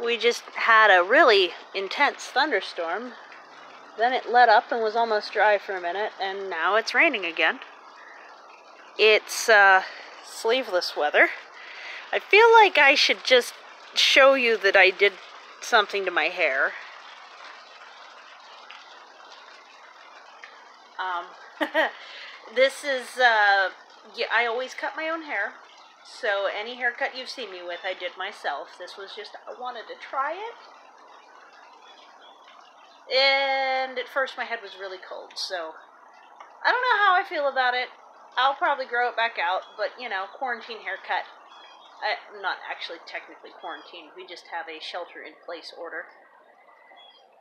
we just had a really intense thunderstorm. Then it let up and was almost dry for a minute, and now it's raining again. It's sleeveless weather. I feel like I should just show you that I did something to my hair. This is, yeah, I always cut my own hair. So any haircut you've seen me with, I did myself. This was just, I wanted to try it. And at first my head was really cold, so I don't know how I feel about it. I'll probably grow it back out, but you know, quarantine haircut. I'm not actually technically quarantined. We just have a shelter-in-place order.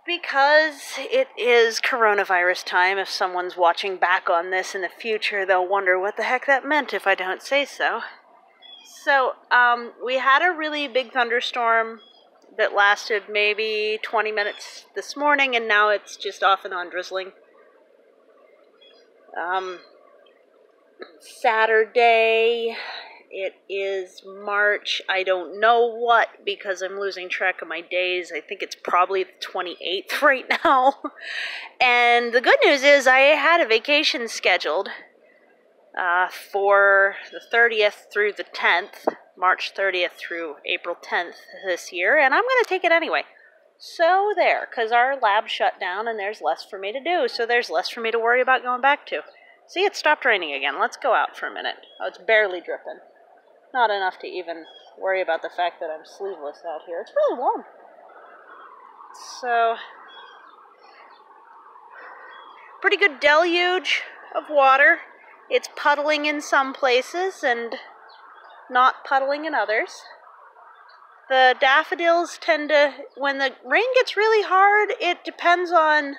Because it is coronavirus time. If someone's watching back on this in the future, they'll wonder what the heck that meant if I don't say so. So, we had a really big thunderstorm that lasted maybe 20 minutes this morning, and now it's just off and on drizzling. Saturday, it is March, I don't know what, because I'm losing track of my days. I think it's probably the 28th right now. And the good news is I had a vacation scheduled for the 30th through the 10th, March 30th through April 10th this year, and I'm going to take it anyway. So there, because our lab shut down and there's less for me to do, so there's less for me to worry about going back to. See, it stopped raining again. Let's go out for a minute. Oh, it's barely dripping. Not enough to even worry about the fact that I'm sleeveless out here. It's really warm. So, pretty good deluge of water. It's puddling in some places and not puddling in others. The daffodils tend to, when the rain gets really hard, it depends on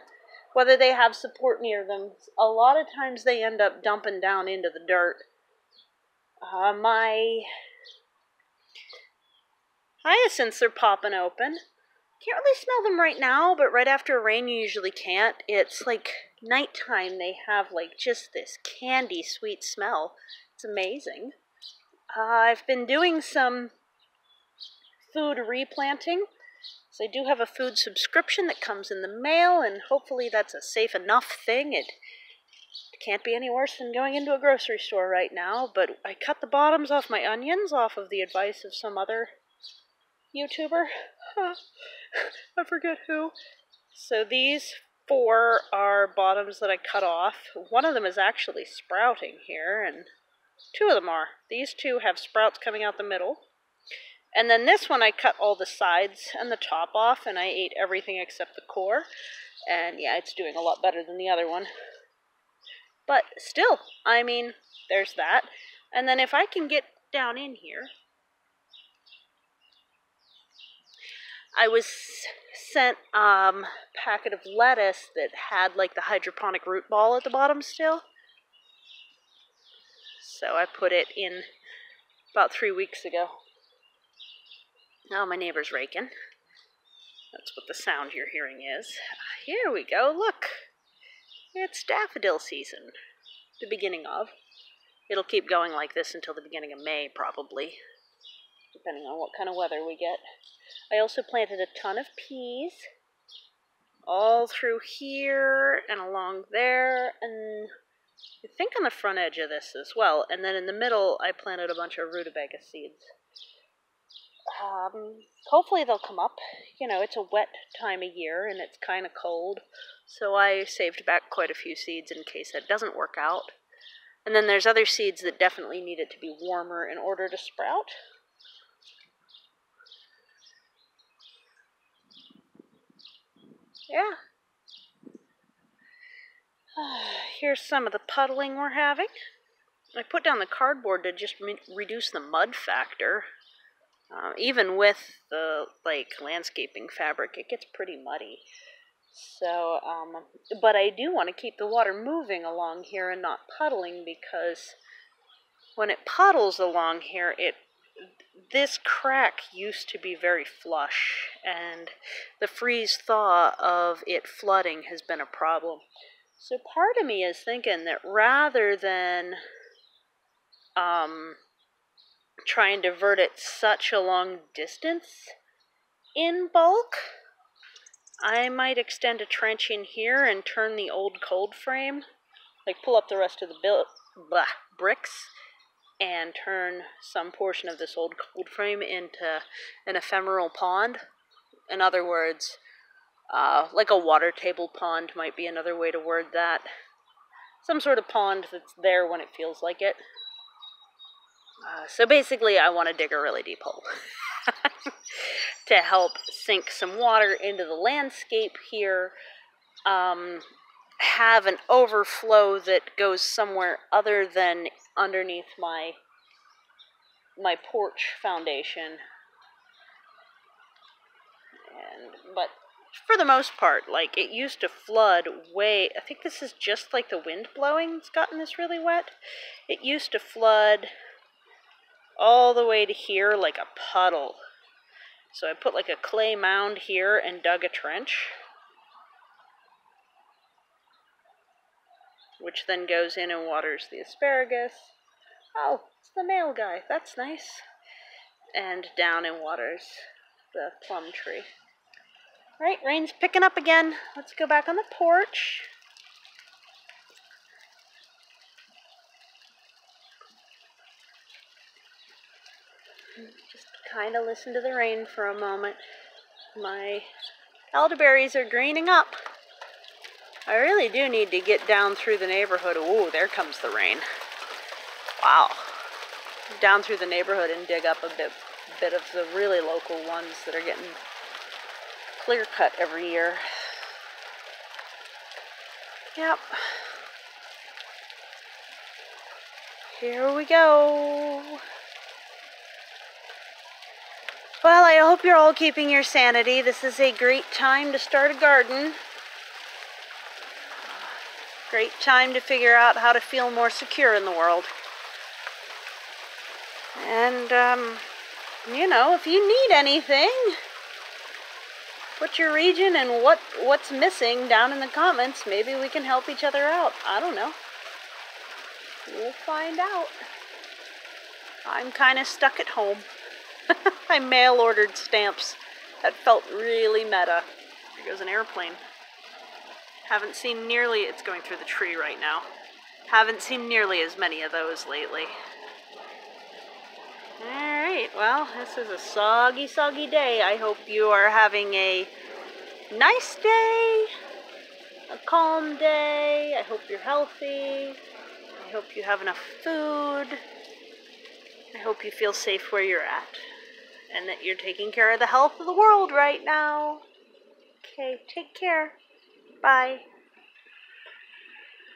whether they have support near them. A lot of times they end up dumping down into the dirt. My hyacinths are popping open. Can't really smell them right now, but right after rain you usually can't. It's like nighttime, they have like just this candy sweet smell. It's amazing. I've been doing some food replanting. So I do have a food subscription that comes in the mail, and hopefully that's a safe enough thing. It can't be any worse than going into a grocery store right now, but I cut the bottoms off my onions off of the advice of some other YouTuber. I forget who. So these 4 are bottoms that I cut off. One of them is actually sprouting here, and 2 of them are. These 2 have sprouts coming out the middle. And then this one I cut all the sides and the top off, and I ate everything except the core. And yeah, it's doing a lot better than the other one. But still, I mean, there's that. And then if I can get down in here, I was sent a packet of lettuce that had like the hydroponic root ball at the bottom still. So I put it in about 3 weeks ago. Now my neighbor's raking. That's what the sound you're hearing is. Here we go, look. It's daffodil season. The beginning of. It'll keep going like this until the beginning of May, probably. Depending on what kind of weather we get. I also planted a ton of peas. All through here and along there. And I think on the front edge of this as well. And then in the middle, I planted a bunch of rutabaga seeds. Hopefully they'll come up. You know, it's a wet time of year and it's kind of cold. So I saved back quite a few seeds in case that doesn't work out. And then there's other seeds that definitely need it to be warmer in order to sprout. Yeah. Here's some of the puddling we're having. I put down the cardboard to just reduce the mud factor. Even with the landscaping fabric, it gets pretty muddy. So, but I do want to keep the water moving along here and not puddling, because when it puddles along here, this crack used to be very flush, and the freeze-thaw of it flooding has been a problem. So part of me is thinking that rather than try and divert it such a long distance, in bulk, I might extend a trench in here and turn the old cold frame, like pull up the rest of the bricks and turn some portion of this old cold frame into an ephemeral pond. In other words, like a water table pond might be another way to word that. Some sort of pond that's there when it feels like it. So basically, I want to dig a really deep hole to help sink some water into the landscape here, have an overflow that goes somewhere other than underneath my porch foundation. But for the most part, like, it used to flood I think this is just like the wind blowing that's gotten this really wet. It used to flood all the way to here like a puddle. So I put like a clay mound here and dug a trench, which then goes in and waters the asparagus. Oh, it's the male guy. That's nice. And down and waters the plum tree. Right, rain's picking up again. Let's go back on the porch. Just kind of listen to the rain for a moment. My elderberries are greening up. I really do need to get down through the neighborhood. Ooh, there comes the rain. Wow. Down through the neighborhood and dig up a bit of the really local ones that are getting clear cut every year. Yep. Here we go. Well, I hope you're all keeping your sanity. This is a great time to start a garden. Great time to figure out how to feel more secure in the world. And, you know, if you need anything, put your region and what's missing down in the comments. Maybe we can help each other out. I don't know. We'll find out. I'm kind of stuck at home. I mail-ordered stamps. That felt really meta. There goes an airplane. Haven't seen nearly... It's going through the tree right now. Haven't seen nearly as many of those lately. Alright, well, this is a soggy, soggy day. I hope you are having a nice day, a calm day. I hope you're healthy. I hope you have enough food. I hope you feel safe where you're at. And that you're taking care of the health of the world right now. Okay, take care. Bye.